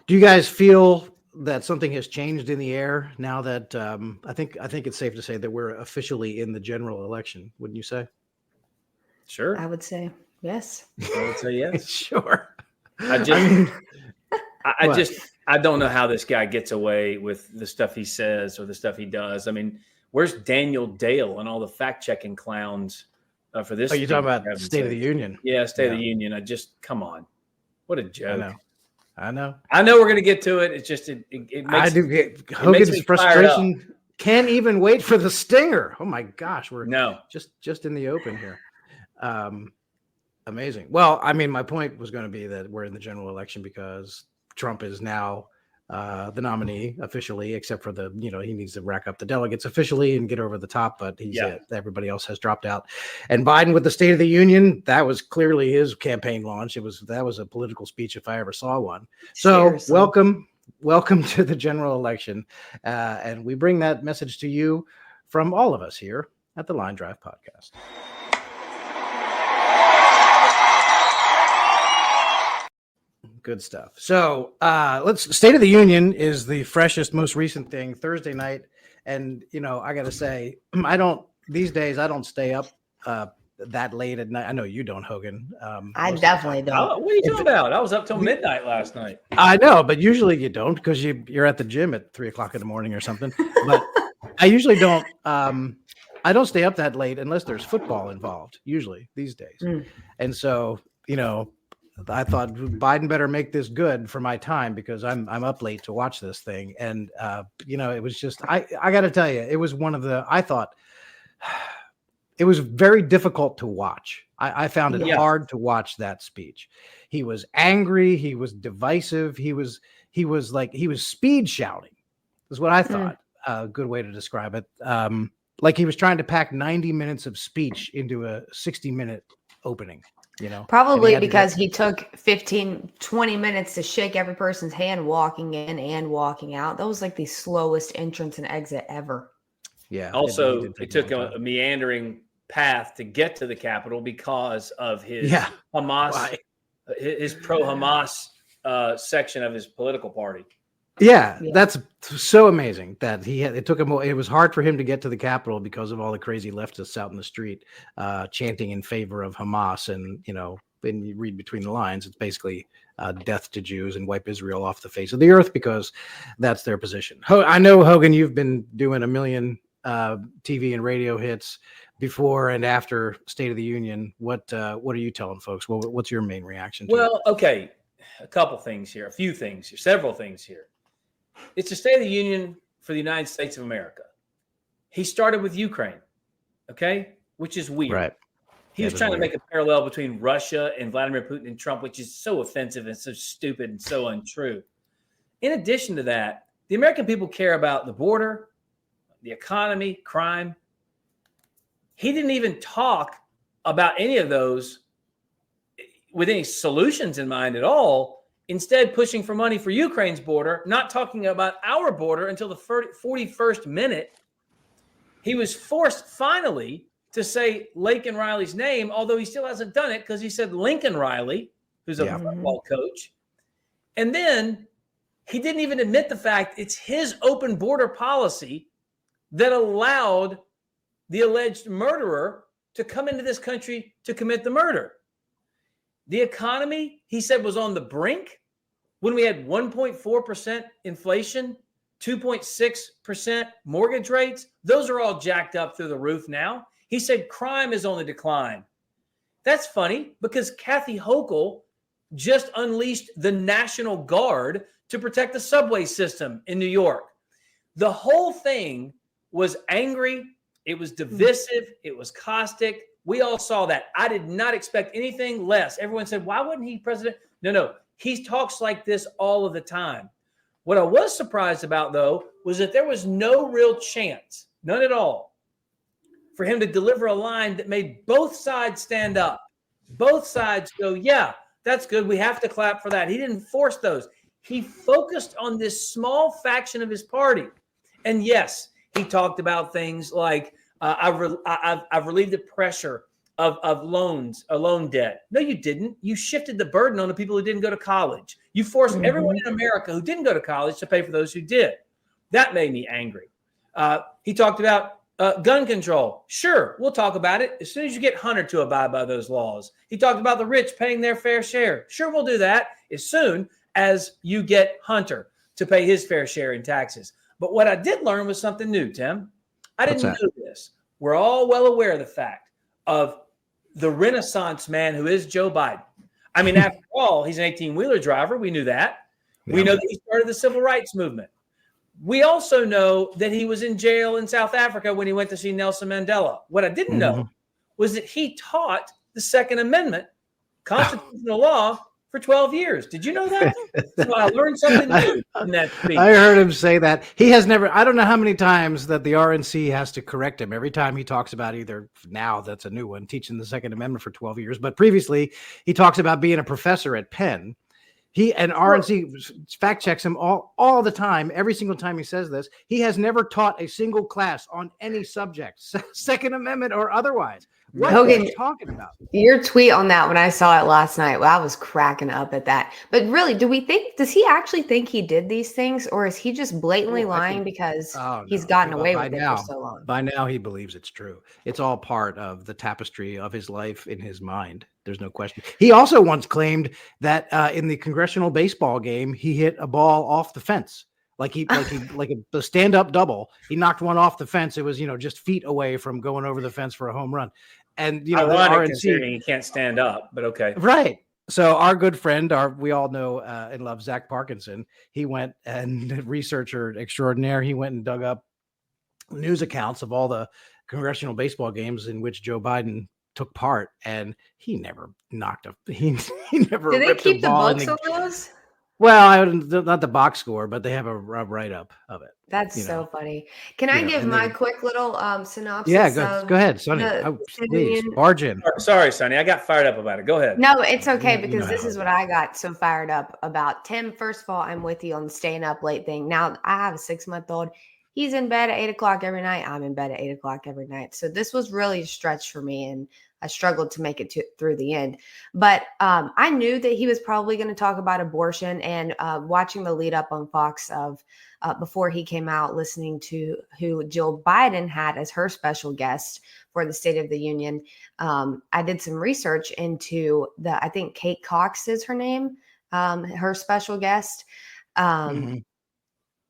Do you guys feel that something has changed in the air now that I think it's safe to say that we're officially in the general election? Wouldn't you say? Sure. I would say yes. I would say yes. Sure. I don't know how this guy gets away with the stuff he says or the stuff he does. I mean, where's Daniel Dale and all the fact-checking clowns for this? Oh, you're talking about State of the Union? Yeah, State of the Union. Come on. What a joke. I know we're going to get to it. It's just, it makes Hogan's frustration can't even wait for the stinger. Oh my gosh. We're just in the open here. Amazing. Well, I mean, my point was going to be that we're in the general election because Trump is now the nominee officially, except for he needs to rack up the delegates officially and get over the top, but everybody else has dropped out. And Biden with the State of the Union, that was clearly his campaign launch. That was a political speech if I ever saw one. So seriously. Welcome to the general election. And we bring that message to you from all of us here at the Line Drive Podcast. Good stuff. So State of the Union is the freshest, most recent thing, Thursday night. And, I got to say, these days, I don't stay up that late at night. I know you don't, Hogan. I definitely don't. What are you talking about? I was up till midnight last night. I know, but usually you don't because you're at the gym at 3:00 in the morning or something. But I usually don't. I don't stay up that late unless there's football involved, usually these days. And so, I thought Biden better make this good for my time because I'm up late to watch this thing. And, it was just, I got to tell you, it was I thought it was very difficult to watch. I found it hard to watch that speech. He was angry. He was divisive. He was speed shouting is what I thought. A good way to describe it. Like he was trying to pack 90 minutes of speech into a 60-minute opening. Probably because he took 15-20 minutes to shake every person's hand walking in and walking out. That was like the slowest entrance and exit ever. Yeah. Also, it took a meandering path to get to the Capitol because of his Hamas, his pro-Hamas section of his political party. Yeah, that's so amazing that it took him. It was hard for him to get to the Capitol because of all the crazy leftists out in the street chanting in favor of Hamas. And, when you read between the lines, it's basically death to Jews and wipe Israel off the face of the earth because that's their position. I know, Hogan, you've been doing a million TV and radio hits before and after State of the Union. What are you telling folks? What's your main reaction to it? Okay, a couple things here, several things here. It's the State of the Union for the United States of America. He started with Ukraine, okay, which is weird. Right. He was trying to make a parallel between Russia and Vladimir Putin and Trump, which is so offensive and so stupid and so untrue. In addition to that, the American people care about the border, the economy, crime. He didn't even talk about any of those with any solutions in mind at all. Instead, pushing for money for Ukraine's border, not talking about our border until the 41st minute. He was forced finally to say Laken Riley's name, although he still hasn't done it because he said Lincoln Riley, who's a football coach. And then he didn't even admit the fact it's his open border policy that allowed the alleged murderer to come into this country to commit the murder. The economy, he said, was on the brink when we had 1.4% inflation, 2.6% mortgage rates. Those are all jacked up through the roof now. He said crime is on the decline. That's funny because Kathy Hochul just unleashed the National Guard to protect the subway system in New York. The whole thing was angry. It was divisive. It was caustic. We all saw that. I did not expect anything less. Everyone said, why wasn't he president? No. He talks like this all of the time. What I was surprised about, though, was that there was no real chance, none at all, for him to deliver a line that made both sides stand up. Both sides go, yeah, that's good. We have to clap for that. He didn't force those. He focused on this small faction of his party. And yes, he talked about things like, I've relieved the pressure of loans, a loan debt. No, you didn't. You shifted the burden on the people who didn't go to college. You forced everyone in America who didn't go to college to pay for those who did. That made me angry. He talked about gun control. Sure, we'll talk about it as soon as you get Hunter to abide by those laws. He talked about the rich paying their fair share. Sure, we'll do that as soon as you get Hunter to pay his fair share in taxes. But what I did learn was something new, Tim. I didn't know this. We're all well aware of the fact of the Renaissance man who is Joe Biden. I mean, after all, he's an 18-wheeler driver. We knew that. Yeah. We know that he started the civil rights movement. We also know that he was in jail in South Africa when he went to see Nelson Mandela. What I didn't know was that he taught the Second Amendment constitutional law for 12 years. Did you know that? So I learned something new in that speech. I heard him say that. He has never, I don't know how many times that the RNC has to correct him. Every time he talks about either now, that's a new one, teaching the Second Amendment for 12 years. But previously, he talks about being a professor at Penn. He and RNC fact checks him all the time. Every single time he says this, he has never taught a single class on any subject, Second Amendment or otherwise. What Hogan, are you talking about? Your tweet on that when I saw it last night, well, I was cracking up at that. But really, does he actually think he did these things, or is he just blatantly lying because he's gotten away with it for so long? By now, he believes it's true. It's all part of the tapestry of his life in his mind. There's no question. He also once claimed that in the congressional baseball game, he hit a ball off the fence. Like a stand-up double. He knocked one off the fence. It was, just feet away from going over the fence for a home run. And, ironic considering he can't stand up, but okay. Right. So our good friend, we all know and love Zach Parkinson. He went and researcher extraordinaire. He went and dug up news accounts of all the congressional baseball games in which Joe Biden took part, and he never knocked he never. Did they keep the books on those? Well, not the box score, but they have a write-up of it. That's so funny. Can I give my quick little synopsis? Yeah, go ahead, Sonny. Please, barge in. Sorry, Sonny. I got fired up about it. Go ahead. No, it's okay because this is what I got so fired up about. Tim, first of all, I'm with you on the staying up late thing. Now, I have a 6-month-old. He's in bed at 8 o'clock every night. I'm in bed at 8 o'clock every night. So this was really a stretch for me, and I struggled to make it through the end. But I knew that he was probably going to talk about abortion, and watching the lead up on Fox of before he came out, listening to who Jill Biden had as her special guest for the State of the Union. I did some research into I think Kate Cox is her name, her special guest.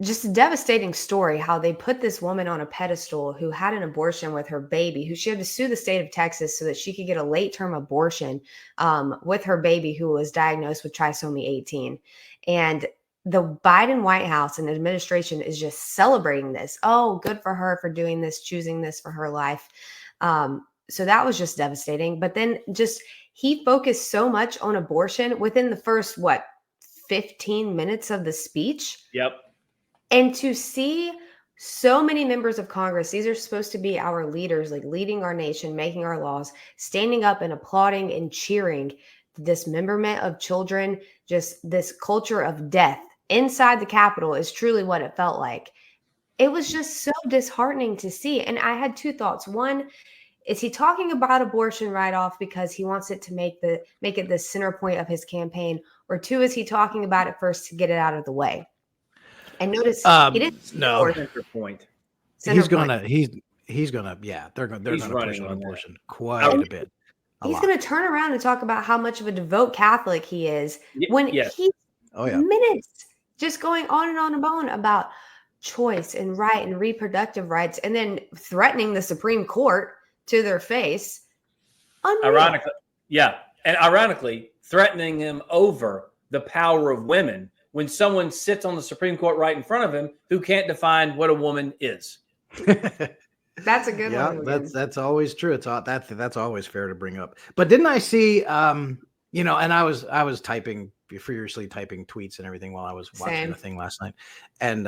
Just a devastating story how they put this woman on a pedestal who had an abortion with her baby, who she had to sue the state of Texas so that she could get a late-term abortion with her baby who was diagnosed with trisomy 18. And the Biden White House and administration is just celebrating this. Oh, good for her for doing this, choosing this for her life. So that was just devastating. But then he focused so much on abortion within the first, 15 minutes of the speech? Yep. And to see so many members of Congress, these are supposed to be our leaders, like leading our nation, making our laws, standing up and applauding and cheering the dismemberment of children, just this culture of death inside the Capitol is truly what it felt like. It was just so disheartening to see. And I had two thoughts. One, is he talking about abortion right off because he wants it to make it the center point of his campaign? Or two, is he talking about it first to get it out of the way? And notice he didn't. No. Center point. He's gonna. Yeah, they're gonna push on abortion quite a bit. He's gonna turn around and talk about how much of a devout Catholic he is when he's minutes just going on and on and on about choice and right and reproductive rights, and then threatening the Supreme Court to their face. Unreal. Ironically, threatening him over the power of women. When someone sits on the Supreme Court right in front of him who can't define what a woman is. That's a good one. Yeah, that's always true. That's always fair to bring up. But didn't I see and I was furiously typing tweets and everything while I was watching the thing last night. And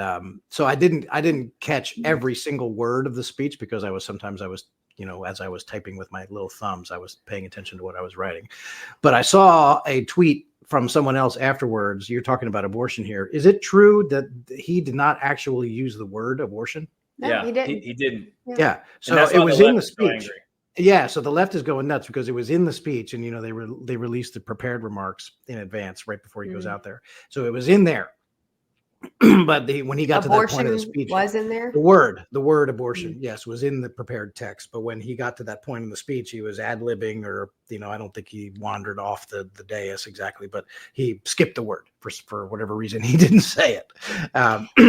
so I didn't catch every single word of the speech because I was as I was typing with my little thumbs, I was paying attention to what I was writing. But I saw a tweet from someone else afterwards. You're talking about abortion here. Is it true that he did not actually use the word abortion? No, he didn't. He didn't. Yeah. So it was in the speech. Yeah, so the left is going nuts because it was in the speech, and they released the prepared remarks in advance right before he goes out there. So it was in there. But when he got to that point of the speech, was in there. The word abortion, yes, was in the prepared text. But when he got to that point in the speech, he was ad-libbing, or I don't think he wandered off the dais exactly, but he skipped the word for whatever reason. He didn't say it.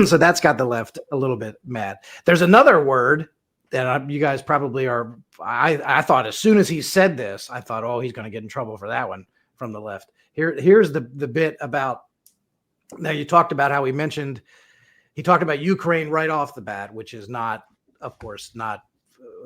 So that's got the left a little bit mad. There's another word that you guys probably are. I thought as soon as he said this, I thought, oh, he's going to get in trouble for that one from the left. Here's the bit about. Now, you talked about how he talked about Ukraine right off the bat, which is not, of course, not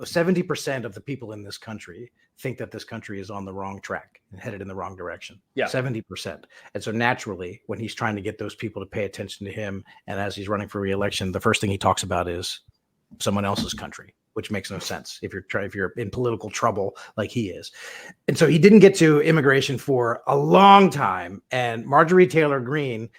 70% of the people in this country think that this country is on the wrong track and headed in the wrong direction. Yeah. 70%. And so naturally, when he's trying to get those people to pay attention to him, and as he's running for re-election, the first thing he talks about is someone else's country, which makes no sense if you're in political trouble like he is. And so he didn't get to immigration for a long time. And Marjorie Taylor Greene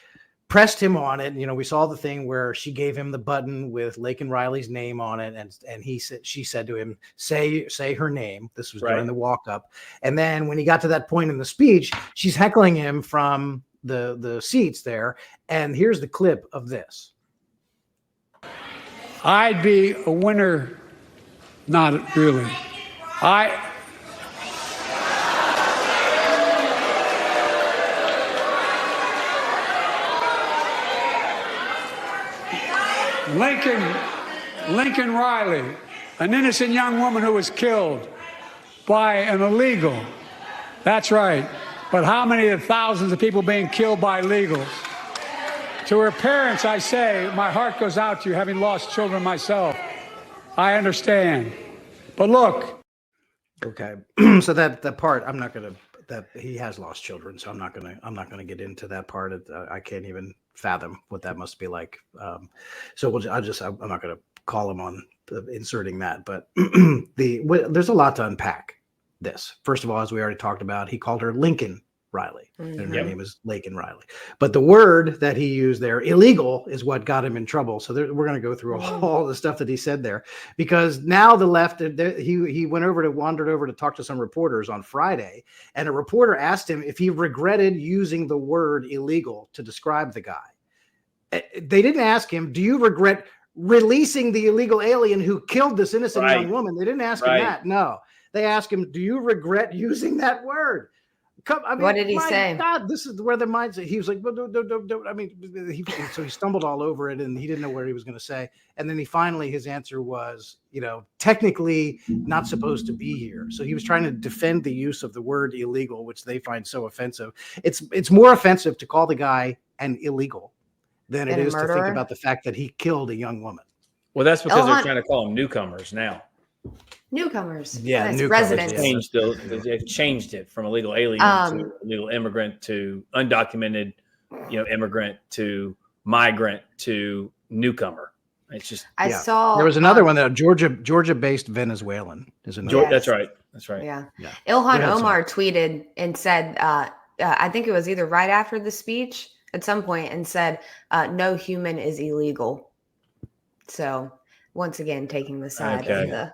pressed him on it. We saw the thing where she gave him the button with Laken Riley's name on it, and she said to him, say her name. This was during the walk up. And then when he got to that point in the speech, she's heckling him from the seats there. And here's the clip of this. I'd be a winner. Not really. Lincoln Riley, an innocent young woman who was killed by an illegal. That's right. But how many of the thousands of people being killed by illegals? To her parents, I say, my heart goes out to you, having lost children myself. I understand. But look. Okay. So that part, I'm not going to, that he has lost children, so I'm not going to get into that part. I can't even fathom what that must be like. So I'm not going to call him on inserting that, but there's a lot to unpack this. First of all, as we already talked about, he called her Lincoln Riley, and her name is Laken Riley. But the word that he used there, illegal, is what got him in trouble. So we're going to go through all the stuff that he said there, because now the left, he wandered over to talk to some reporters on Friday, and a reporter asked him if he regretted using the word illegal to describe the guy. They didn't ask him, do you regret releasing the illegal alien who killed this innocent young woman? They didn't ask him that. No, they asked him, do you regret using that word? What did he say? God, this is where the mindset. He was like, don't. I mean, so he stumbled all over it, and he didn't know what he was going to say. And then his answer was, technically not supposed to be here. So he was trying to defend the use of the word illegal, which they find so offensive. It's more offensive to call the guy an illegal than it is to think about the fact that he killed a young woman. Well, that's because they're trying to call them newcomers now. Newcomers. Yeah, newcomers, residents. They've changed it from illegal alien to illegal immigrant to undocumented, immigrant to migrant to newcomer. It's just I saw there was another one that Georgia-based Venezuelan is another. That's right. That's right. Yeah. Ilhan Omar tweeted and said, I think it was either right after the speech at some point, and said, no human is illegal. So once again, taking the side of the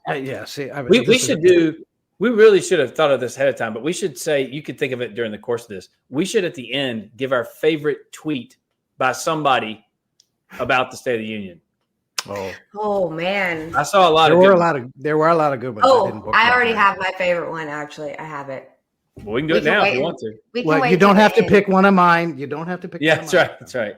we really should have thought of this ahead of time, but we should say, you could think of it during the course of this. We should at the end give our favorite tweet by somebody about the State of the Union. Oh man. I saw there were a lot of good ones. I already have my favorite one. Actually, I have it. Well, we can do it now if you want to. You don't have to pick one of mine. You don't have to pick. Yeah, that's right. That's right.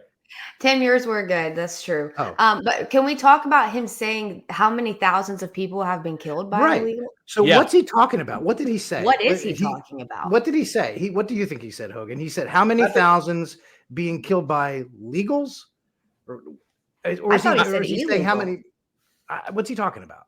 Tim, yours were good. That's true. But can we talk about him saying how many thousands of people have been killed by illegal? So what's he talking about? What did he say? What is he talking about? What did he say? What do you think he said, Hogan? He said how many thousands being killed by legals? Or is he saying how many? What's he talking about?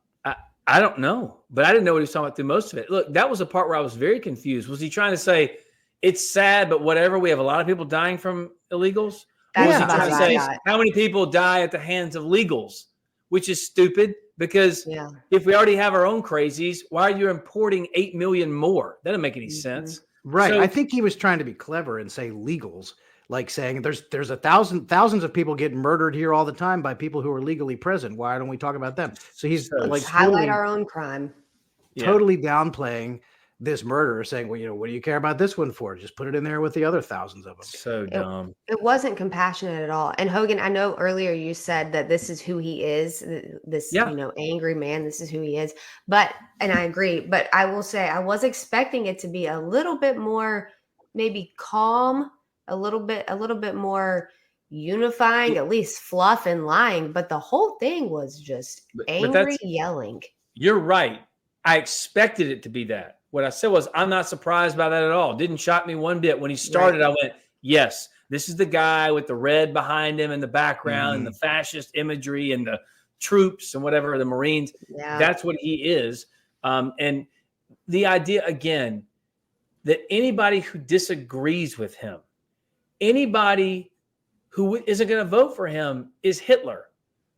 I don't know, but I didn't know what he was talking about through most of it. Look, that was the part where I was very confused. Was he trying to say it's sad, but whatever? We have a lot of people dying from illegals. Or was he trying to say how many people die at the hands of legals, which is stupid because if we already have our own crazies, why are you importing 8 million more? That doesn't make any sense. Right. So, I think he was trying to be clever and say legals, like saying there's thousands of people getting murdered here all the time by people who are legally present. Why don't we talk about them? So he's like highlight our own crime. totally downplaying this murderer, saying, well, what do you care about this one for? Just put it in there with the other thousands of them. So dumb. It wasn't compassionate at all. And Hogan, I know earlier you said that this is who he is, this, angry man, this is who he is. And I agree, but I will say I was expecting it to be a little bit more maybe calm, a little bit more unifying, at least fluff and lying. But the whole thing was just angry yelling. You're right. I expected it to be that. What I said was, I'm not surprised by that at all. Didn't shock me one bit. When he started, I went, yes, this is the guy with the red behind him in the background and the fascist imagery and the troops and whatever, the Marines. Yeah. That's what he is. And the idea, again, that anybody who disagrees with him, anybody who isn't going to vote for him is Hitler.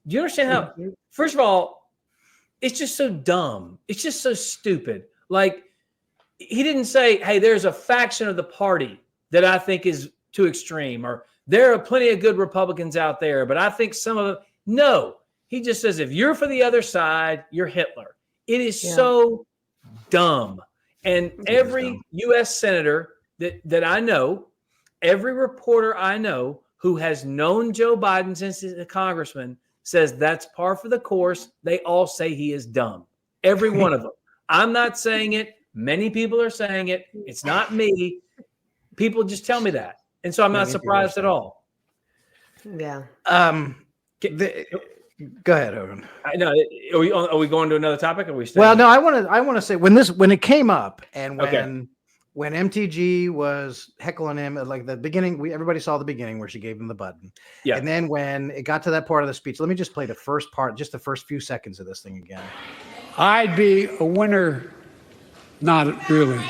Do you understand how, first of all, it's just so dumb. It's just so stupid. Like, he didn't say, hey, there's a faction of the party that I think is too extreme, or there are plenty of good Republicans out there, but I think some of them. No, he just says, if you're for the other side, you're Hitler. It is so dumb. And every U.S. senator that I know, every reporter I know who has known Joe Biden since he's a congressman says that's par for the course. They all say he is dumb. Every one of them. I'm not saying it. Many people are saying it. It's not me. People just tell me that. And so I'm not surprised at all. Yeah. Go ahead, Hogan. I know. Are we going to another topic? Or are we staying? Well, no, I want to say when it came up and when MTG was heckling him at like the beginning, everybody saw the beginning where she gave him the button. Yeah. And then when it got to that part of the speech, let me just play the first part, just the first few seconds of this thing again. I'd be a winner. Not really.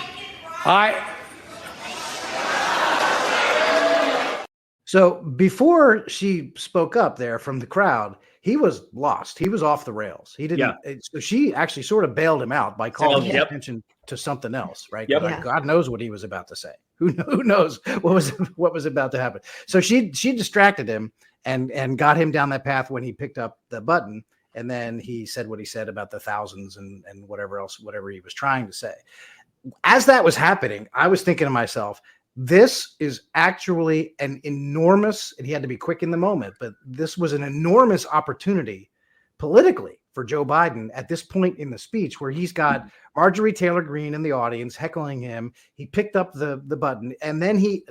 So before she spoke up there from the crowd, he was lost. He was off the rails. He didn't. So she actually sort of bailed him out by calling his attention to something else, right? Like, God knows what he was about to say. Who knows what was about to happen? So she distracted him and got him down that path when he picked up the button. And then he said what he said about the thousands and whatever he was trying to say. As that was happening, I was thinking to myself, this is actually an enormous, and he had to be quick in the moment, but this was an enormous opportunity politically for Joe Biden at this point in the speech where he's got Marjorie Taylor Greene in the audience heckling him. He picked up the button and then he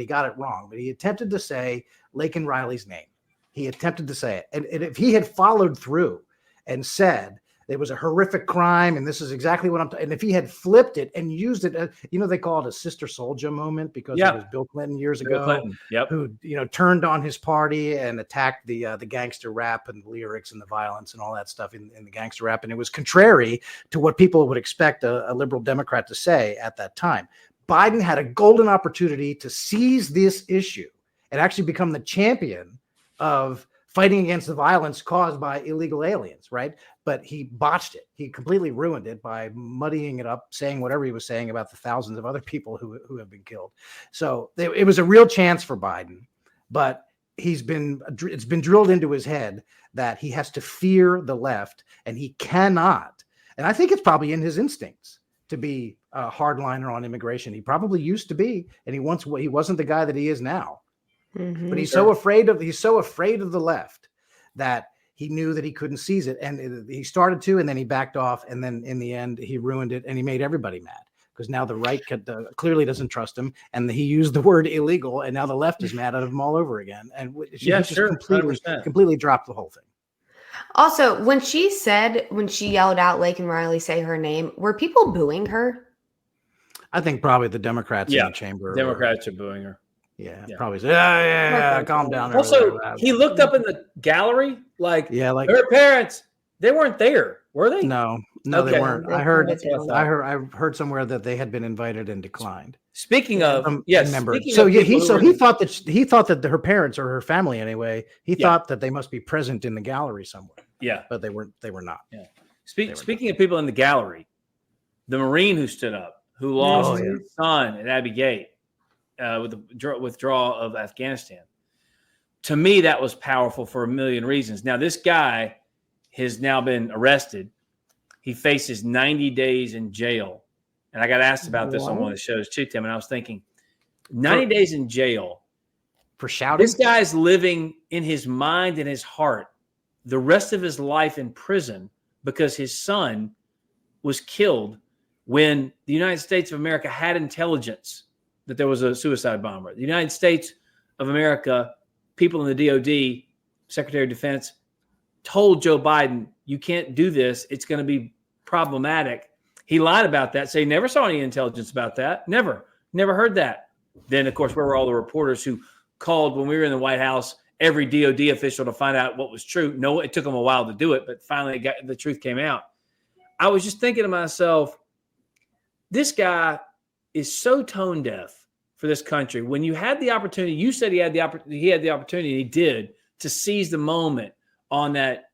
got it wrong, but he attempted to say Laken Riley's name. He attempted to say it. And if he had followed through and said it was a horrific crime and this is exactly what and if he had flipped it and used it, they call it a Sister Souljah moment because it was Bill Clinton years ago who, turned on his party and attacked the gangster rap and the lyrics and the violence and all that stuff in the gangster rap. And it was contrary to what people would expect a liberal Democrat to say at that time. Biden had a golden opportunity to seize this issue and actually become the champion of fighting against the violence caused by illegal aliens, right? But he botched it. He completely ruined it by muddying it up, saying whatever he was saying about the thousands of other people who have been killed. So it was a real chance for Biden, but it's been drilled into his head that he has to fear the left and he cannot. And I think it's probably in his instincts to be a hardliner on immigration. He probably used to be, and he wasn't the guy that he is now. Mm-hmm. But he's so afraid of the left that he knew that he couldn't seize it. And he started to, and then he backed off. And then in the end, he ruined it and he made everybody mad because now the right clearly doesn't trust him. And he used the word illegal. And now the left is mad at him all over again. And she completely dropped the whole thing. Also, when she yelled out Laken Riley, say her name, were people booing her? I think probably the Democrats in the chamber. Democrats are booing her. Yeah, probably. Yeah, calm down. Also, he looked up in the gallery, like her parents. They weren't there, were they? No, they weren't. I heard somewhere that they had been invited and declined. Speaking of, member. He thought that her parents or her family anyway. He thought that they must be present in the gallery somewhere. Yeah, but they weren't. They were not. Yeah. Speaking of people in the gallery, the Marine who stood up, who lost his son at Abbey Gate. With the withdrawal of Afghanistan. To me, that was powerful for a million reasons. Now, this guy has now been arrested. he faces 90 days in jail. And I got asked about this on one of the shows too, Tim. And I was thinking, 90 days in jail for shouting. This guy's living in his mind and his heart the rest of his life in prison because his son was killed when the United States of America had intelligence that there was a suicide bomber. The United States of America, people in the DOD, Secretary of Defense, told Joe Biden, you can't do this. It's going to be problematic. He lied about that. So he never saw any intelligence about that. Never heard that. Then, of course, where were all the reporters who called when we were in the White House, every DOD official to find out what was true? No, it took them a while to do it, but finally the truth came out. I was just thinking to myself, this guy is so tone deaf for this country. When you had the opportunity, you said he had the opportunity, he did, to seize the moment on that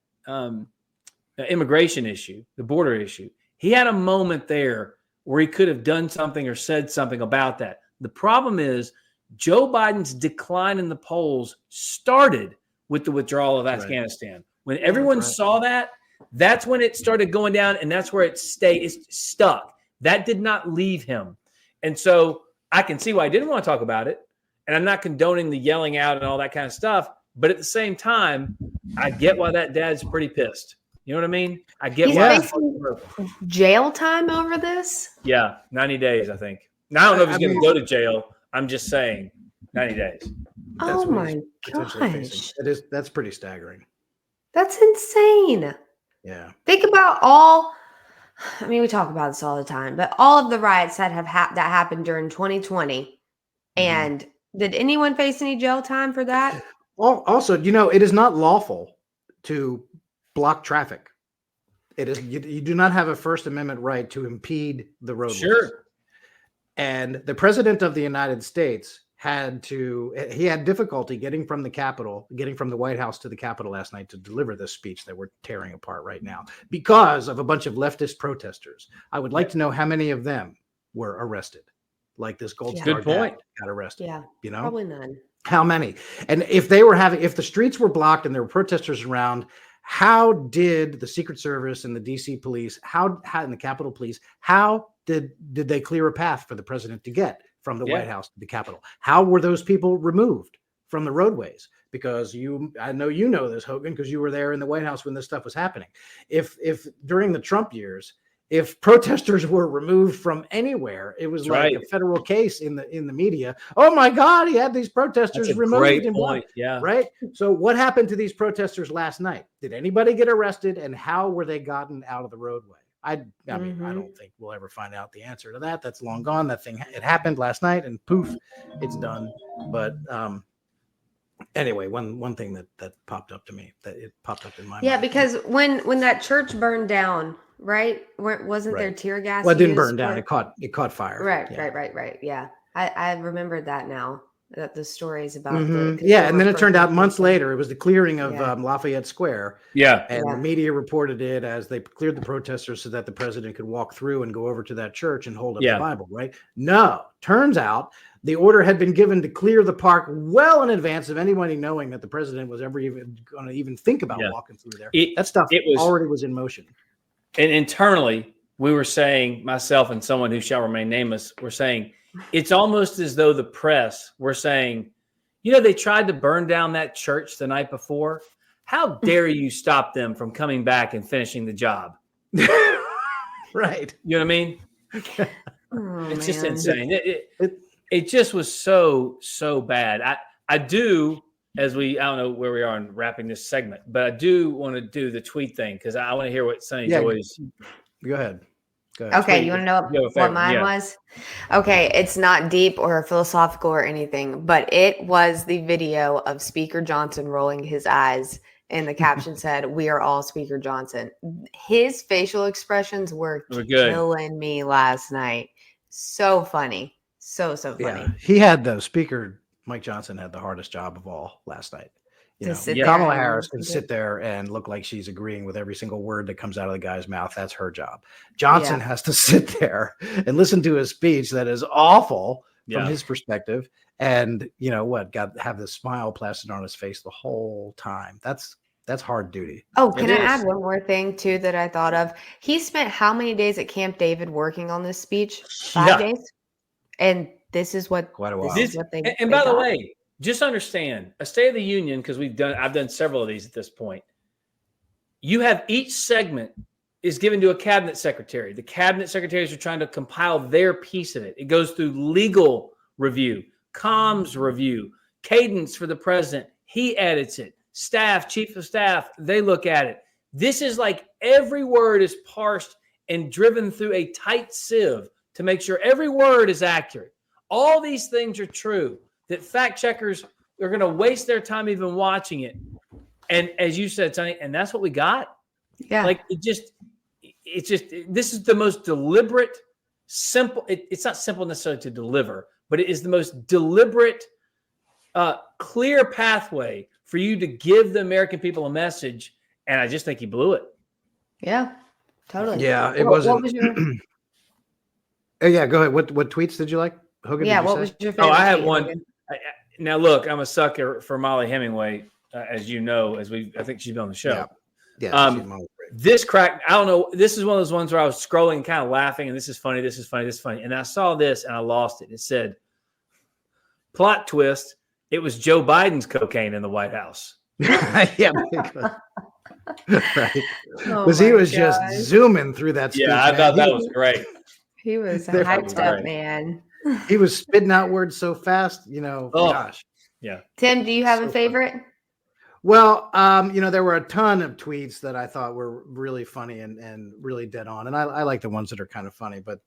immigration issue, the border issue. He had a moment there where he could have done something or said something about that. The problem is Joe Biden's decline in the polls started with the withdrawal of Afghanistan. When everyone saw that, that's when it started going down, and that's where it stayed. It's stuck. That did not leave him. And so I can see why I didn't want to talk about it. And I'm not condoning the yelling out and all that kind of stuff. But at the same time, I get why that dad's pretty pissed. You know what I mean? I get why. He's facing jail time over this? Yeah, 90 days, I think. Now, I don't know if he's going to go to jail. I'm just saying 90 days. Oh, my gosh. That's pretty staggering. That's insane. Yeah. Think about we talk about this all the time, but all of the riots that have that happened during 2020. And did anyone face any jail time for that? Well, also, it is not lawful to block traffic. It is you do not have a First Amendment right to impede the roadways. Sure. And the president of the United States had difficulty getting from the White House to the Capitol last night to deliver this speech that we're tearing apart right now because of a bunch of leftist protesters. I would like to know how many of them were arrested. Like this Gold Star Good point. got arrested. Yeah. Probably none. How many? And if the streets were blocked and there were protesters around, how did the Secret Service and the DC police, and the Capitol Police, how did they clear a path for the president to get from the White House to the Capitol? How were those people removed from the roadways? Because I know you know this, Hogan, because you were there in the White House when this stuff was happening. If during the Trump years, if protesters were removed from anywhere, it was like a federal case in the media. Oh my God, he had these protesters removed. Great point. Yeah. Right. So what happened to these protesters last night? Did anybody get arrested, and how were they gotten out of the roadway? I mean, I don't think we'll ever find out the answer to that. That's long gone. That thing, it happened last night, and poof, it's done. But anyway, one thing that popped up to me, that it popped up in my mind. Yeah, because when that church burned down, right? Wasn't there tear gas? Well, it didn't burn down. It caught fire. Right. Yeah, I remembered that now. That the stories about and then it turned out months later it was the clearing of Lafayette Square. And the media reported it as they cleared the protesters so that the president could walk through and go over to that church and hold up the Bible. Right? No, turns out the order had been given to clear the park well in advance of anybody knowing that the president was ever even going to even think about walking through there. That stuff already was in motion. And internally, we were saying, myself and someone who shall remain nameless, were saying, it's almost as though the press were saying, they tried to burn down that church the night before. How dare you stop them from coming back and finishing the job? Right. You know what I mean? It's just insane. It just was so bad. I do, I don't know where we are in wrapping this segment, but I do want to do the tweet thing because I want to hear what Sonny Joy's. Go ahead. Okay, you want to know what mine was? Okay, it's not deep or philosophical or anything, but it was the video of Speaker Johnson rolling his eyes, and the caption said, "We are all Speaker Johnson." His facial expressions were killing me last night. So funny. So funny. Yeah, he had Speaker Mike Johnson had the hardest job of all last night. Kamala Harris can sit there and look like she's agreeing with every single word that comes out of the guy's mouth. That's her job. Johnson has to sit there and listen to a speech that is awful from his perspective. And have this smile plastered on his face the whole time. That's That's hard duty. Oh, can It I is. add one more thing too that I thought of? He spent how many days at Camp David working on this speech? 5 Yeah. days? And this is what Quite a while. this is what they And they by the got? way, just understand a State of the Union, because I've done several of these at this point. You have each segment is given to a cabinet secretary. The cabinet secretaries are trying to compile their piece of it. It goes through legal review, comms review, cadence for the president. He edits it. Staff, chief of staff, they look at it. This is like every word is parsed and driven through a tight sieve to make sure every word is accurate. All these things are true, that fact checkers are going to waste their time even watching it. And as you said, Sonny, and that's what we got. Yeah. Like this is the most deliberate, simple. It's not simple necessarily to deliver, but it is the most deliberate, clear pathway for you to give the American people a message. And I just think he blew it. Yeah. Totally. Yeah, it What wasn't. was your Yeah, go ahead. What tweets did you like, Hogan? Yeah, did you what say? was your favorite? Oh, I had tweet, one. Hogan? Now, look, I'm a sucker for Molly Hemingway, as you know, I think she's been on the show. Yeah. This crack, I don't know. This is one of those ones where I was scrolling and kind of laughing, and this is funny. And I saw this and I lost it. It said, plot twist, it was Joe Biden's cocaine in the White House. Yeah, right. Oh Because he my was gosh. just zooming through that speech. Yeah, I man. thought that was great. He was They're hyped great. up, man. He was spitting out words so fast, Oh. gosh. Yeah. Tim, do you have So a favorite? Well, there were a ton of tweets that I thought were really funny and really dead on. And I like the ones that are kind of funny, but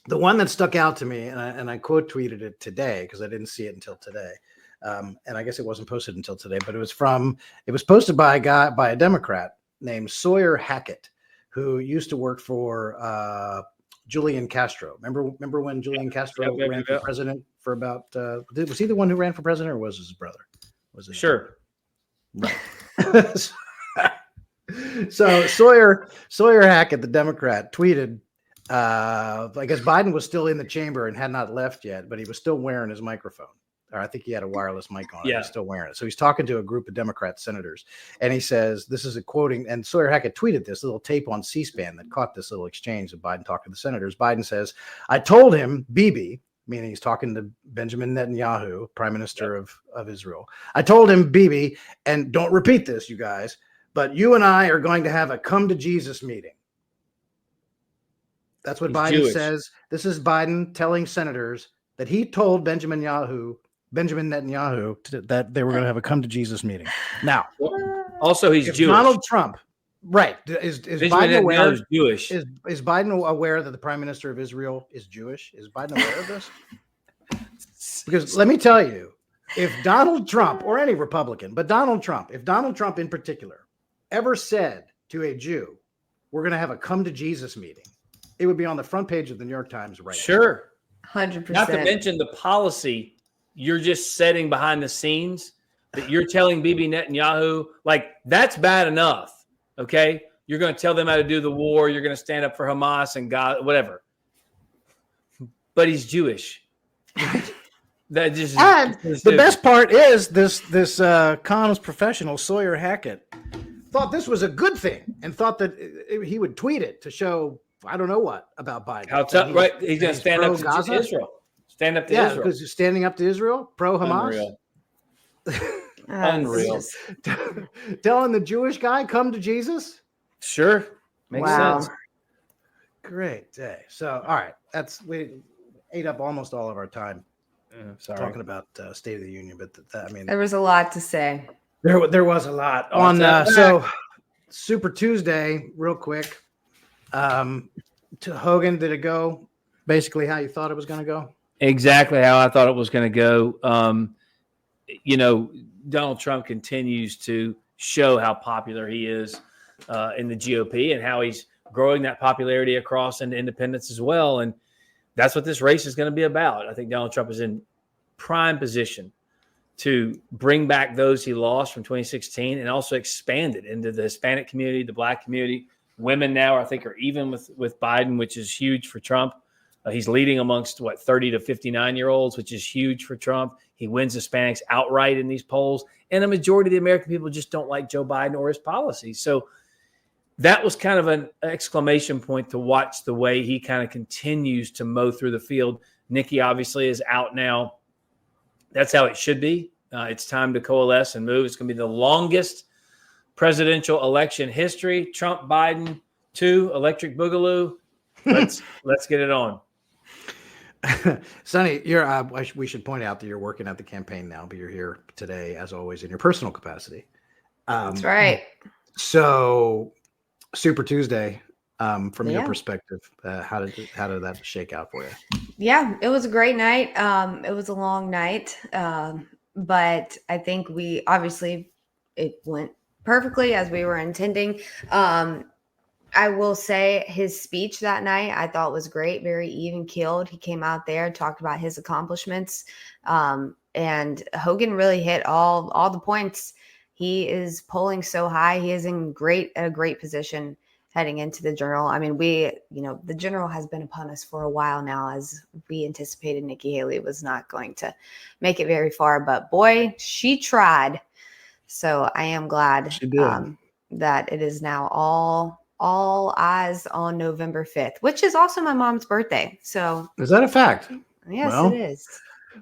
the one that stuck out to me, and I quote tweeted it today because I didn't see it until today. And I guess it wasn't posted until today, but it was posted by a Democrat named Sawyer Hackett, who used to work for Julian Castro. Remember when Julian Castro ran for president for about, was he the one who ran for president or was his brother? Sure. Right. So Sawyer Hackett, the Democrat, tweeted, I guess Biden was still in the chamber and had not left yet, but he was still wearing his microphone. Or I think he had a wireless mic on. Yeah. He's still wearing it. So he's talking to a group of Democrat senators, and he says, this is a quoting, and Sawyer Hackett tweeted this little tape on C-SPAN that caught this little exchange of Biden talking to the senators. Biden says, I told him, Bibi, meaning he's talking to Benjamin Netanyahu, prime minister of Israel. I told him, Bibi, and don't repeat this, you guys, but you and I are going to have a come to Jesus meeting. That's what Biden Jewish. says. This is Biden telling senators that he told Benjamin Netanyahu that they were going to have a come to Jesus meeting. Now, Also, he's if Jewish. Donald Trump, right? Is Benjamin Biden aware? Netanyahu's Jewish. Is Biden aware that the prime minister of Israel is Jewish? Is Biden aware of this? Because let me tell you, if Donald Trump or any Republican, but if Donald Trump in particular ever said to a Jew, we're going to have a come to Jesus meeting, it would be on the front page of the New York Times right now. Sure. 100%. Not to mention the policy you're just setting behind the scenes that you're telling Bibi Netanyahu, like, that's bad enough. Okay. You're going to tell them how to do the war. You're going to stand up for Hamas and God, whatever. But he's Jewish. That just the best part is this comms professional, Sawyer Hackett, thought this was a good thing and thought that he would tweet it to show, I don't know what about Biden. How tough, right? He's going to stand up to pro-Gaza? Israel. Stand up to Yeah, Israel. because he's standing up to Israel, pro-Hamas. Unreal. Telling the Jewish guy, come to Jesus? Sure. Makes Wow. sense. Great day. So, all right. We ate up almost all of our time Sorry. talking about State of the Union, but I mean, There was a lot to say. there was a lot on. So, Super Tuesday, real quick. To Hogan, did it go basically how you thought it was going to go? Exactly how I thought it was going to go. Donald Trump continues to show how popular he is in the GOP and how he's growing that popularity across into independents as well. And that's what this race is going to be about. I think Donald Trump is in prime position to bring back those he lost from 2016 and also expand it into the Hispanic community, the Black community. Women now, I think, are even with Biden, which is huge for Trump. He's leading amongst 30 to 59-year-olds, which is huge for Trump. He wins Hispanics outright in these polls. And a majority of the American people just don't like Joe Biden or his policies. So that was kind of an exclamation point to watch the way he kind of continues to mow through the field. Nikki obviously is out now. That's how it should be. It's time to coalesce and move. It's going to be the longest presidential election history. Trump, Biden, 2, electric boogaloo. Let's get it on. Sonny, we should point out that you're working at the campaign now, but you're here today, as always, in your personal capacity. That's right. So, Super Tuesday, from your perspective, how did that shake out for you? Yeah, it was a great night. It was a long night, but I think it went perfectly as we were intending. I will say his speech that night I thought was great, very even keeled. He came out there, talked about his accomplishments, and Hogan really hit all the points. He is polling so high. He is in a great position heading into the general. I mean, the general has been upon us for a while now, as we anticipated Nikki Haley was not going to make it very far, but boy, she tried. So I am glad that it is now all eyes on November 5th, which is also my mom's birthday. So is that a fact? Yes, it is.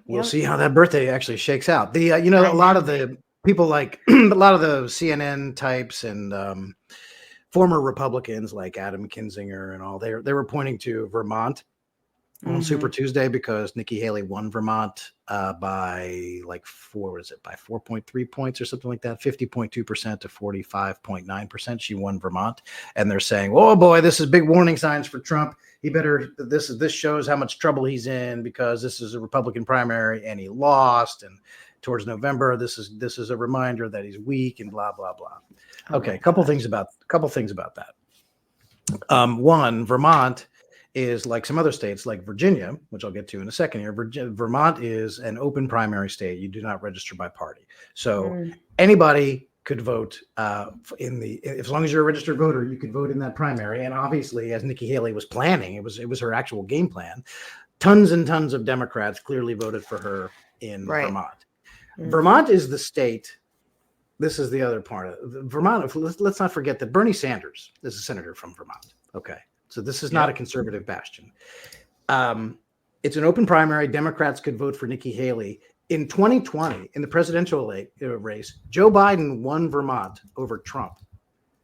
We'll see how that birthday actually shakes out. A lot of the people like a lot of the CNN types and former Republicans like Adam Kinzinger and all, they were pointing to Vermont on Super Tuesday because Nikki Haley won Vermont by 4.3 points or something like that, 50.2% to 45.9%. She won Vermont, and they're saying, "Oh boy, this is big warning signs for Trump. This shows how much trouble he's in because this is a Republican primary and he lost, and towards November, this is a reminder that he's weak and blah blah blah." Okay, a couple things about that. One, Vermont is like some other states like Virginia, which I'll get to in a second here. Vermont is an open primary state. You do not register by party. So anybody could vote as long as you're a registered voter, you could vote in that primary. And obviously, as Nikki Haley was planning, it was her actual game plan. Tons and tons of Democrats clearly voted for her in Vermont. Vermont is the state. This is the other part of Vermont. Let's not forget that Bernie Sanders is a senator from Vermont. Okay. So this is not a conservative bastion. It's an open primary. Democrats could vote for Nikki Haley. In 2020, in the presidential race, Joe Biden won Vermont over Trump,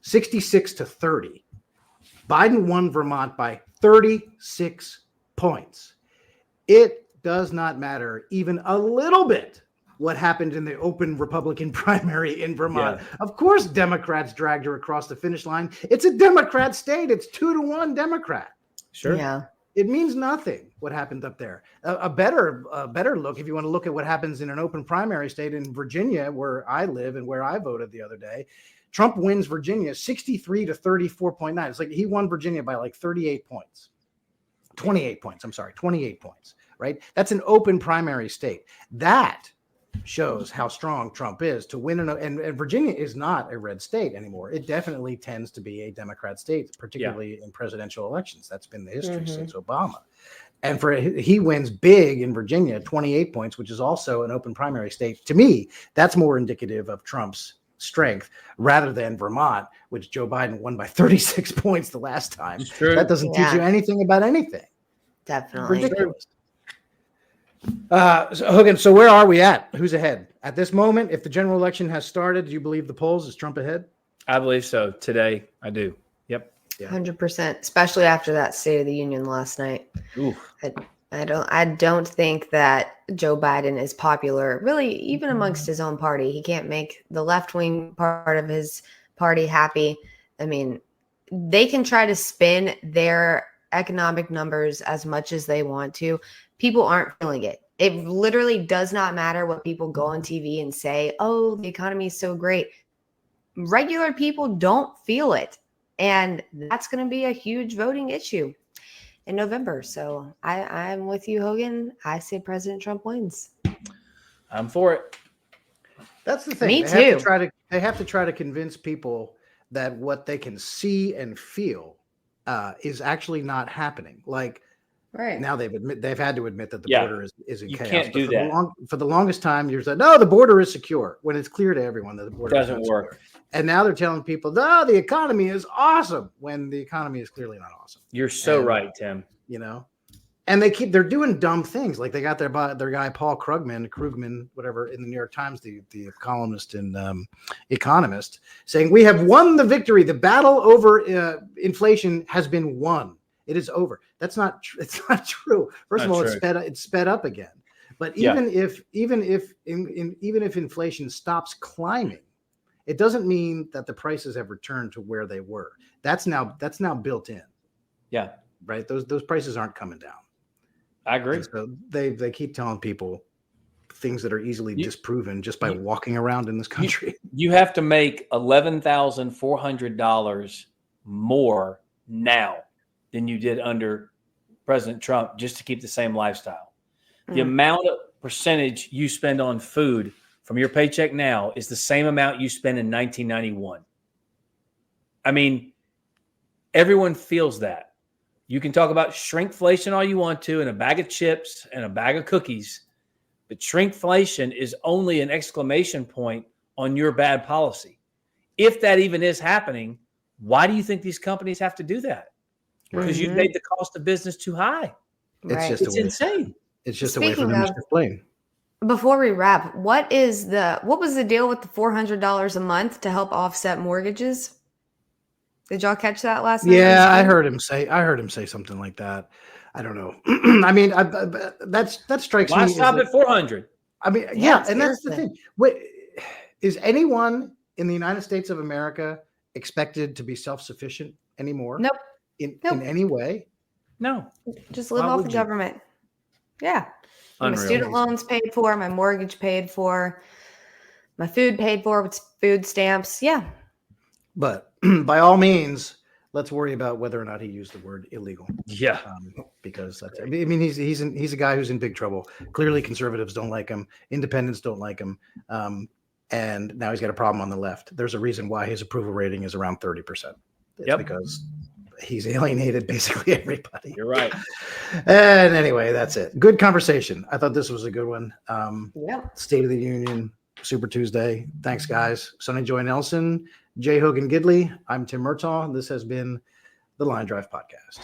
66-30. Biden won Vermont by 36 points. It does not matter even a little bit what happened in the open Republican primary in Vermont. Yeah. Of course, Democrats dragged her across the finish line. It's a Democrat state. It's 2-1 Democrat. Sure. Yeah. It means nothing what happened up there. A better look, if you want to look at what happens in an open primary state in Virginia, where I live and where I voted the other day, Trump wins Virginia 63 to 34.9. It's like he won Virginia by like 28 points. 28 points. I'm sorry, 28 points, right? That's an open primary state. That shows how strong Trump is to win. And Virginia is not a red state anymore. It definitely tends to be a Democrat state, particularly in presidential elections. That's been the history since Obama. And he wins big in Virginia, 28 points, which is also an open primary state. To me, that's more indicative of Trump's strength rather than Vermont, which Joe Biden won by 36 points the last time. That doesn't teach you anything about anything. Definitely. Ridiculous. So Hogan, so where are we at? Who's ahead? At this moment, if the general election has started, do you believe the polls? Is Trump ahead? I believe so. Today, I do. Yep. 100%, especially after that State of the Union last night. I don't think that Joe Biden is popular, really, even amongst his own party. He can't make the left-wing part of his party happy. I mean, they can try to spin their economic numbers as much as they want to. People aren't feeling it. It literally does not matter what people go on TV and say, "Oh, the economy is so great." Regular people don't feel it. And that's going to be a huge voting issue in November. So I'm with you, Hogan. I say President Trump wins. I'm for it. That's the thing. Me too. They have to try to convince people that what they can see and feel is actually not happening. Like Right. Now they've had to admit that the Yeah. border is in You chaos. can't But do that. For the longest time, you're saying, no, the border is secure, when it's clear to everyone that the border Doesn't is not work. secure. And now they're telling people, no, the economy is awesome, when the economy is clearly not awesome. You're so And, right, Tim. You know, and they're doing dumb things. Like they got their guy Paul Krugman, whatever, in the New York Times, the columnist and economist, saying we have won the victory. The battle over inflation has been won. It is over. That's not. It's not true. First of all, it's sped up again. But even if inflation stops climbing, it doesn't mean that the prices have returned to where they were. That's now built in. Yeah. Right. Those prices aren't coming down. I agree. And so they keep telling people things that are easily disproven just by walking around in this country. You have to make $11,400 more now than you did under President Trump just to keep the same lifestyle. The amount of percentage you spend on food from your paycheck now is the same amount you spent in 1991. I mean, everyone feels that. You can talk about shrinkflation all you want to, and a bag of chips and a bag of cookies, but shrinkflation is only an exclamation point on your bad policy. If that even is happening, why do you think these companies have to do that? Because you've made the cost of business too high. Right. It's insane. It's just a way for them to shift blame. Before we wrap, what was the deal with the $400 a month to help offset mortgages? Did y'all catch that last night? Yeah, I heard him say something like that. I don't know. I mean, that strikes me. Why stop at 400? I mean, yeah, and that's the thing. Wait, is anyone in the United States of America expected to be self-sufficient anymore? Nope. In any way? No. Just live off the government. Yeah. My student loans paid for, my mortgage paid for, my food paid for with food stamps. Yeah. But by all means, let's worry about whether or not he used the word illegal. Yeah. Because that's, I mean, he's a guy who's in big trouble. Clearly conservatives don't like him. Independents don't like him. And now he's got a problem on the left. There's a reason why his approval rating is around 30%. It's because he's alienated basically everybody. You're right. And anyway, that's it. Good conversation. I thought this was a good one. State of the Union, Super Tuesday. Thanks, guys. Sonny Joy Nelson, J. Hogan Gidley. I'm Tim Murtaugh. This has been the Line Drive Podcast.